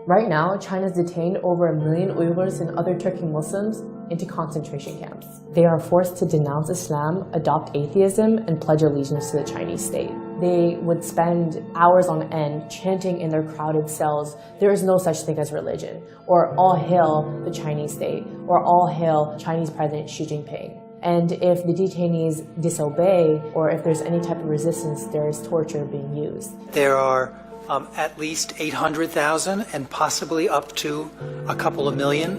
Right now, China's detained over 1 million Uyghurs and other Turkic Muslims into concentration camps. They are forced to denounce Islam, adopt atheism, and pledge allegiance to the Chinese state. They would spend hours on end chanting in their crowded cells, "There is no such thing as religion," or "All hail the Chinese state," or "All hail Chinese President Xi Jinping." And if the detainees disobey, or if there's any type of resistance, there is torture being used. There are at least 800,000 and possibly up to a couple of million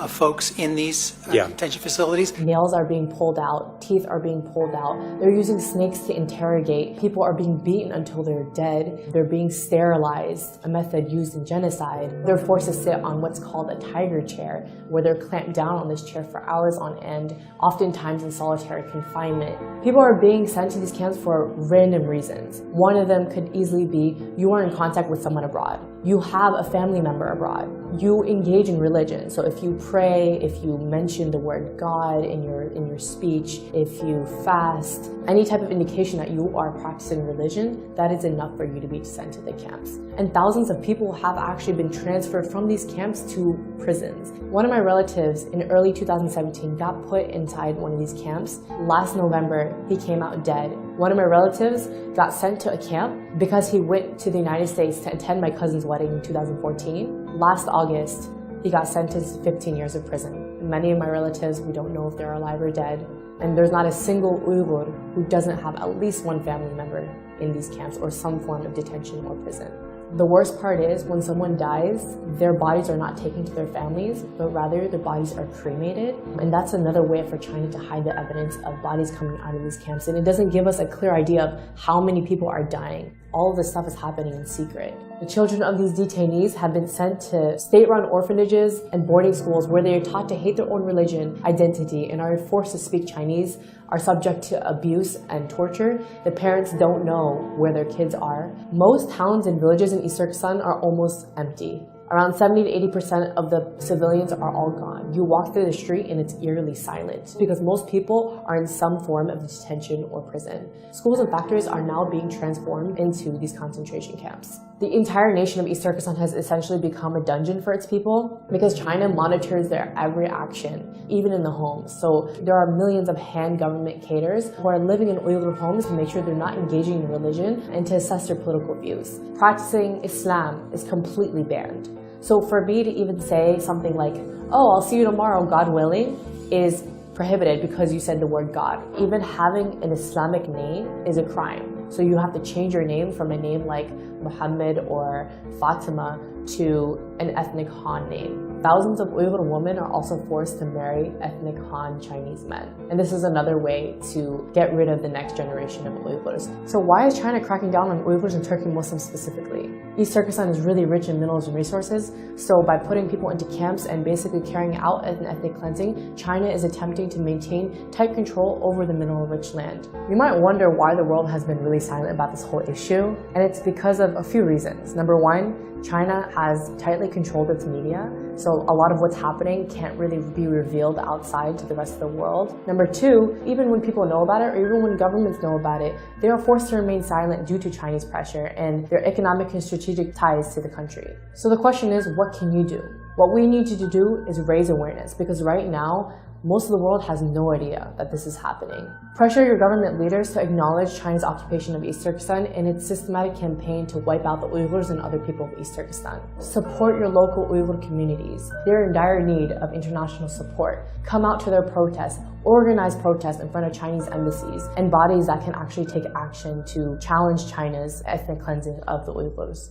folks in these detention facilities. Nails are being pulled out, teeth are being pulled out. They're using snakes to interrogate. People are being beaten until they're dead. They're being sterilized, a method used in genocide. They're forced to sit on what's called a tiger chair, where they're clamped down on this chair for hours on end, oftentimes in solitary confinement. People are being sent to these camps for random reasons. One of them could easily be you are in contact with someone abroad. You have a family member abroad. You engage in religion. So if you pray, if you mention the word God in your speech, if you fast, any type of indication that you are practicing religion, that is enough for you to be sent to the camps. And thousands of people have actually been transferred from these camps to prisons. One of my relatives in early 2017 got put inside one of these camps. Last November, he came out dead. One of my relatives got sent to a camp because he went to the United States to attend my cousin's wedding in 2014. Last August, he got sentenced to 15 years of prison. Many of my relatives, we don't know if they're alive or dead. And there's not a single Uyghur who doesn't have at least one family member in these camps or some form of detention or prison. The worst part is when someone dies, their bodies are not taken to their families, but rather their bodies are cremated. And that's another way for China to hide the evidence of bodies coming out of these camps. And it doesn't give us a clear idea of how many people are dying. All of this stuff is happening in secret. The children of these detainees have been sent to state-run orphanages and boarding schools where they are taught to hate their own religion, identity, and are forced to speak Chinese, are subject to abuse and torture. The parents don't know where their kids are. Most towns and villages in East Turkestan are almost empty. Around 70 to 80% of the civilians are all gone. You walk through the street and it's eerily silent because most people are in some form of detention or prison. Schools and factories are now being transformed into these concentration camps. The entire nation of East Turkestan has essentially become a dungeon for its people because China monitors their every action, even in the homes. So there are millions of Han government cadres who are living in Uyghur homes to make sure they're not engaging in religion and to assess their political views. Practicing Islam is completely banned. So for me to even say something like, "Oh, I'll see you tomorrow, God willing," is prohibited because you said the word God. Even having an Islamic name is a crime. So you have to change your name from a name like Muhammad or Fatima to an ethnic Han name. Thousands of Uyghur women are also forced to marry ethnic Han Chinese men. And this is another way to get rid of the next generation of Uyghurs. So why is China cracking down on Uyghurs and Turkic Muslims specifically? East Turkestan is really rich in minerals and resources, so by putting people into camps and basically carrying out an ethnic cleansing, China is attempting to maintain tight control over the mineral-rich land. You might wonder why the world has been really silent about this whole issue, and it's because of a few reasons. Number one, China has tightly controlled its media, so a lot of what's happening can't really be revealed outside to the rest of the world. Number two, even when people know about it, or even when governments know about it, they are forced to remain silent due to Chinese pressure and their economic and strategic ties to the country. So the question is, what can you do? What we need you to do is raise awareness, because right now, most of the world has no idea that this is happening. Pressure your government leaders to acknowledge China's occupation of East Turkestan and its systematic campaign to wipe out the Uyghurs and other people of East Turkestan. Support your local Uyghur communities. They're in dire need of international support. Come out to their protests. Organize protests in front of Chinese embassies and bodies that can actually take action to challenge China's ethnic cleansing of the Uyghurs.